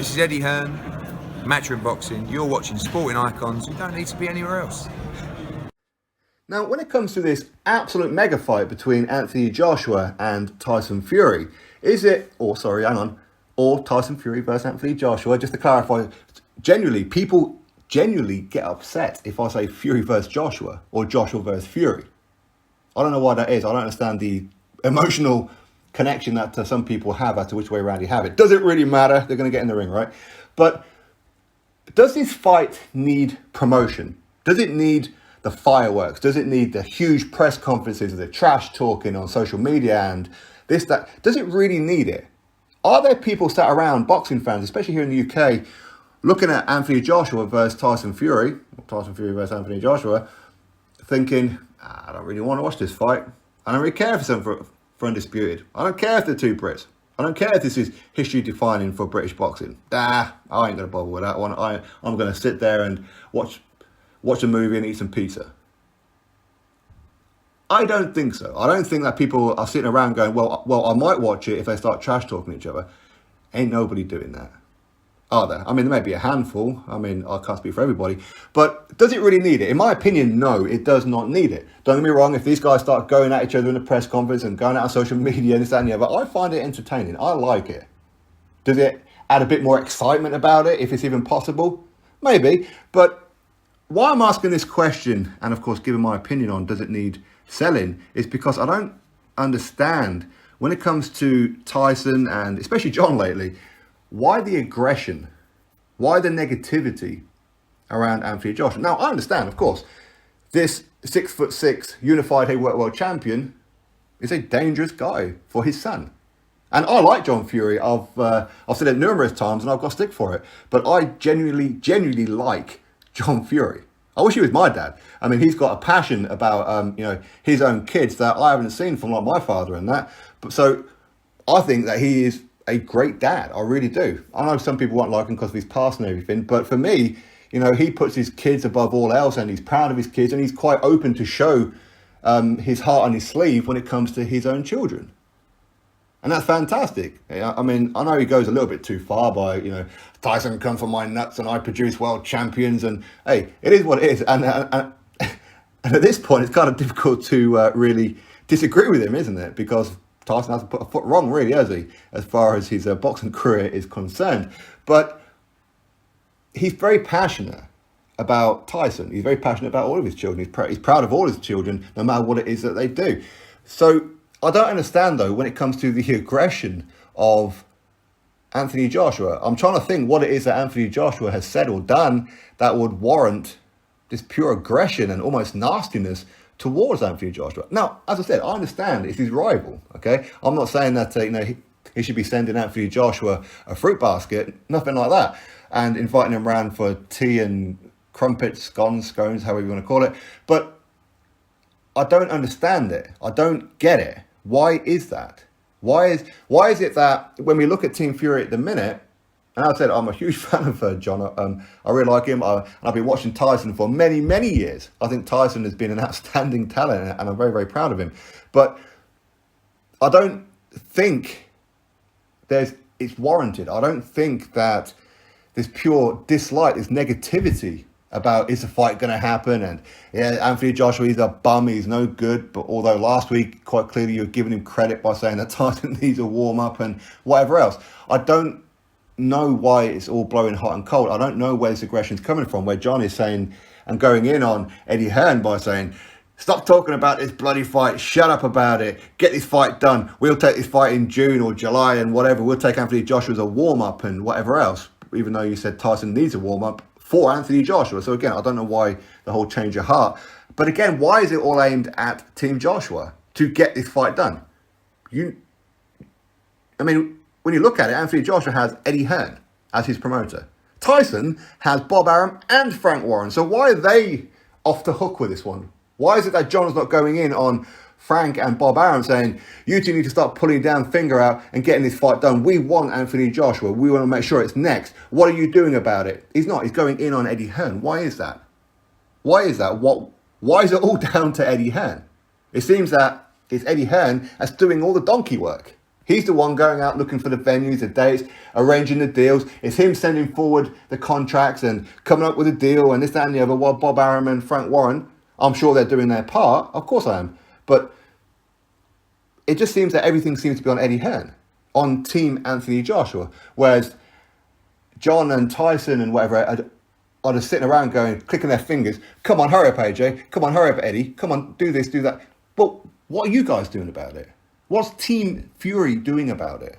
This is Eddie Hearn, Matchroom Boxing. You're watching Sporting Icons. You don't need to be anywhere else. Now, when it comes to this absolute mega fight between Anthony Joshua and Tyson Fury, or Tyson Fury versus Anthony Joshua, just to clarify, people genuinely get upset if I say Fury versus Joshua or Joshua versus Fury. I don't know why that is. I don't understand the emotional connection that some people have as to which way around you have it. Does it really matter? They're going to get in the ring, right? But does this fight need promotion? Does it need the fireworks? Does it need the huge press conferences, the trash talking on social media and this, that? Does it really need it? Are there people sat around, boxing fans, especially here in the UK, looking at Anthony Joshua versus Tyson Fury, or Tyson Fury versus Anthony Joshua, thinking, I don't really want to watch this fight. I don't really care if it's for Undisputed. I don't care if they're two Brits. I don't care if this is history defining for British boxing. I ain't going to bother with that one. I'm going to sit there and watch a movie and eat some pizza. I don't think so. I don't think that people are sitting around going, well, I might watch it if they start trash talking each other. Ain't nobody doing that. Are there? I mean, there may be a handful. I mean, I can't speak for everybody. But does it really need it? In my opinion, no, it does not need it. Don't get me wrong, if these guys start going at each other in the press conference and going out on social media and this, that, and the other, I find it entertaining. I like it. Does it add a bit more excitement about it, if it's even possible? Maybe. But why I'm asking this question, and of course giving my opinion on does it need selling, is because I don't understand when it comes to Tyson and especially John lately, why the aggression? Why the negativity around Anthony Joshua? Now, I understand, of course, this 6'6" unified heavyweight world champion is a dangerous guy for his son. And I like John Fury. I've said it numerous times and I've got stick for it. But I genuinely like John Fury. I wish he was my dad. I mean, he's got a passion about his own kids that I haven't seen from like my father and that. But so I think that he is a great dad. I really do. I know some people won't like him because of his past and everything, but for me, he puts his kids above all else and he's proud of his kids and he's quite open to show his heart on his sleeve when it comes to his own children. And that's fantastic. I mean, I know he goes a little bit too far by, Tyson comes from my nuts and I produce world champions and hey, it is what it is. And at this point, it's kind of difficult to really disagree with him, isn't it? Because Tyson hasn't put a foot wrong, really, has he, as far as his boxing career is concerned. But he's very passionate about Tyson. He's very passionate about all of his children. He's proud of all his children, no matter what it is that they do. So I don't understand, though, when it comes to the aggression of Anthony Joshua. I'm trying to think what it is that Anthony Joshua has said or done that would warrant this pure aggression and almost nastiness towards Anthony Joshua. Now, as I said, I understand it's his rival, okay? I'm not saying that he should be sending Anthony Joshua a fruit basket, nothing like that, and inviting him around for tea and crumpets, scones, however you want to call it. But I don't understand it. I don't get it. Why is that? Why is it that when we look at Team Fury at the minute, and I said I'm a huge fan of John. I really like him. I've been watching Tyson for many, many years. I think Tyson has been an outstanding talent, and I'm very, very proud of him. But I don't think it's warranted. I don't think that this pure dislike, this negativity about is the fight going to happen, and yeah, Anthony Joshua, he's a bum, he's no good. But although last week, quite clearly, you're giving him credit by saying that Tyson needs a warm up and whatever else. I don't know why it's all blowing hot and cold. I don't know where this aggression's coming from, where John is saying and going in on Eddie Hearn by saying, stop talking about this bloody fight, shut up about it, get this fight done, we'll take this fight in June or July and whatever, we'll take Anthony Joshua as a warm-up and whatever else, even though you said Tyson needs a warm-up for Anthony Joshua. So again, I don't know why the whole change of heart, but again, why is it all aimed at Team Joshua to get this fight done? When you look at it, Anthony Joshua has Eddie Hearn as his promoter. Tyson has Bob Arum and Frank Warren. So why are they off the hook with this one? Why is it that John's not going in on Frank and Bob Arum saying, you two need to start pulling down finger out and getting this fight done. We want Anthony Joshua. We want to make sure it's next. What are you doing about it? He's not. He's going in on Eddie Hearn. Why is that? Why is that? Why is it all down to Eddie Hearn? It seems that it's Eddie Hearn that's doing all the donkey work. He's the one going out looking for the venues, the dates, arranging the deals. It's him sending forward the contracts and coming up with a deal and this, that, and the other. While Bob Arum and Frank Warren, I'm sure they're doing their part. Of course I am. But it just seems that everything seems to be on Eddie Hearn, on Team Anthony Joshua. Whereas John and Tyson and whatever are just sitting around going, clicking their fingers. Come on, hurry up, AJ. Come on, hurry up, Eddie. Come on, do this, do that. Well, what are you guys doing about it? What's Team Fury doing about it?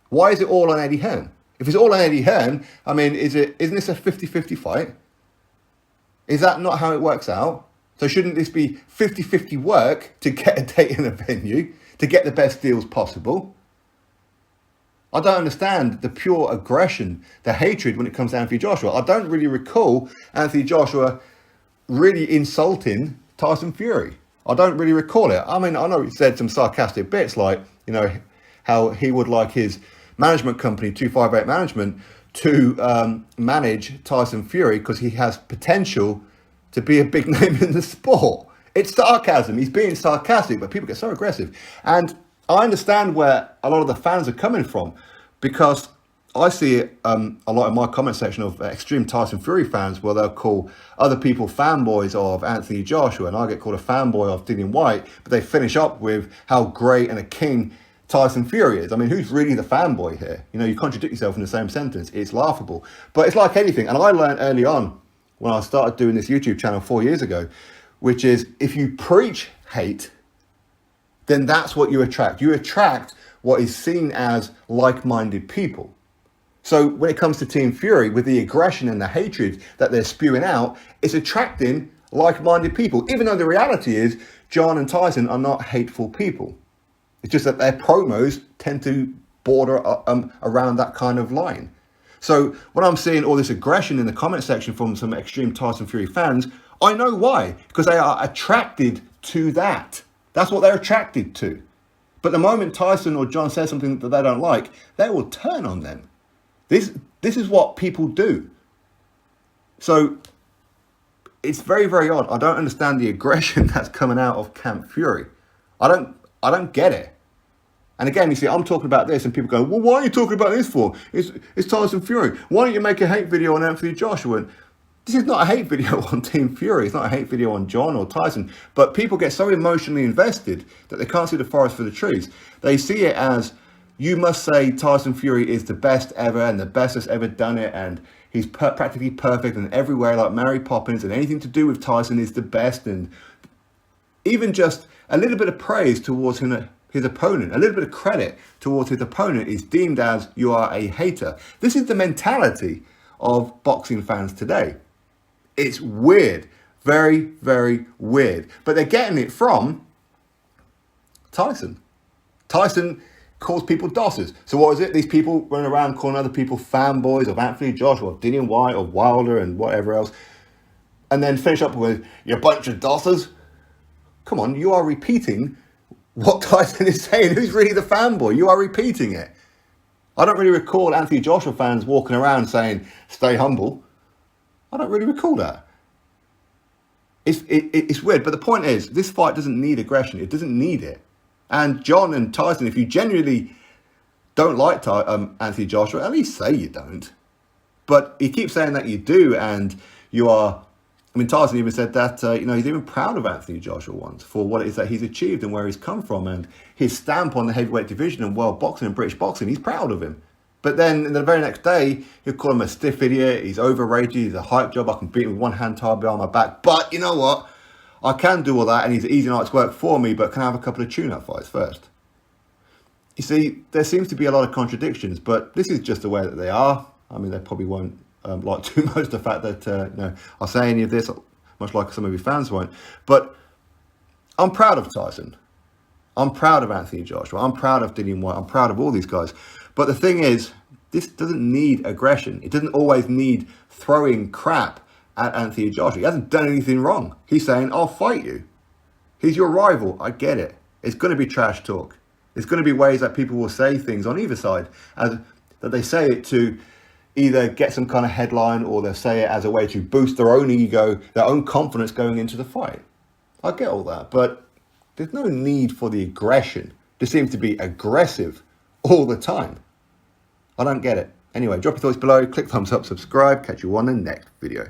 Why is it all on Eddie Hearn? If it's all on Eddie Hearn, I mean, isn't this a 50-50 fight? Is that not how it works out? So shouldn't this be 50-50 work to get a date in a venue, to get the best deals possible? I don't understand the pure aggression, the hatred when it comes to Anthony Joshua. I don't really recall Anthony Joshua really insulting Tyson Fury. I don't really recall it. I mean, I know he said some sarcastic bits like, you know, how he would like his management company, 258 Management, to manage Tyson Fury because he has potential to be a big name in the sport. It's sarcasm. He's being sarcastic, but people get so aggressive. And I understand where a lot of the fans are coming from, because I see a lot in my comment section of extreme Tyson Fury fans where they'll call other people fanboys of Anthony Joshua, and I get called a fanboy of Dillian Whyte, but they finish up with how great and a king Tyson Fury is. I mean, who's really the fanboy here? You know, you contradict yourself in the same sentence. It's laughable. But it's like anything, and I learned early on when I started doing this YouTube channel 4 years ago, which is if you preach hate, then that's what you attract. You attract what is seen as like-minded people. So when it comes to Team Fury, with the aggression and the hatred that they're spewing out, it's attracting like-minded people, even though the reality is John and Tyson are not hateful people. It's just that their promos tend to border around that kind of line. So when I'm seeing all this aggression in the comment section from some extreme Tyson Fury fans, I know why, because they are attracted to that. That's what they're attracted to. But the moment Tyson or John says something that they don't like, they will turn on them. This is what people do. So it's very, very odd. I don't understand the aggression that's coming out of Camp Fury. I don't get it. And again, you see, I'm talking about this and people go, well, why are you talking about this for? It's Tyson Fury. Why don't you make a hate video on Anthony Joshua? And this is not a hate video on Team Fury. It's not a hate video on John or Tyson. But people get so emotionally invested that they can't see the forest for the trees. They see it as, you must say Tyson Fury is the best ever and the best that's ever done it. And he's practically perfect in every way, like Mary Poppins, and anything to do with Tyson is the best. And even just a little bit of praise towards his opponent, a little bit of credit towards his opponent is deemed as you are a hater. This is the mentality of boxing fans today. It's weird. Very, very weird. But they're getting it from Tyson. Tyson calls people dossers. So what is it? These people running around calling other people fanboys of Anthony Joshua, of Dillian Whyte, or Wilder, and whatever else. And then finish up with, you bunch of dossers. Come on, you are repeating what Tyson is saying. Who's really the fanboy? You are repeating it. I don't really recall Anthony Joshua fans walking around saying, stay humble. I don't really recall that. It's weird, but the point is, this fight doesn't need aggression. It doesn't need it. And John and Tyson, if you genuinely don't like Anthony Joshua, at least say you don't. But he keeps saying that you do, and you are. I mean, Tyson even said that, he's even proud of Anthony Joshua once for what it is that he's achieved and where he's come from, and his stamp on the heavyweight division and world boxing and British boxing. He's proud of him. But then the very next day, he'll call him a stiff idiot. He's overrated. He's a hype job. I can beat him with one hand tied behind my back. But you know what? I can do all that, and he's an easy night's work for me, but can I have a couple of tune-up fights first? You see, there seems to be a lot of contradictions, but this is just the way that they are. I mean, they probably won't like too much the fact that I say any of this, much like some of your fans won't. But I'm proud of Tyson. I'm proud of Anthony Joshua. I'm proud of Dillian Whyte. I'm proud of all these guys. But the thing is, this doesn't need aggression. It doesn't always need throwing crap at Anthony Joshua. He hasn't done anything wrong. He's saying, I'll fight you. He's your rival. I get it. It's going to be trash talk. It's going to be ways that people will say things on either side, that they say it to either get some kind of headline, or they'll say it as a way to boost their own ego, their own confidence going into the fight. I get all that, but there's no need for the aggression. just seems to be aggressive all the time. I don't get it. Anyway, drop your thoughts below, click thumbs up, subscribe, catch you on the next video.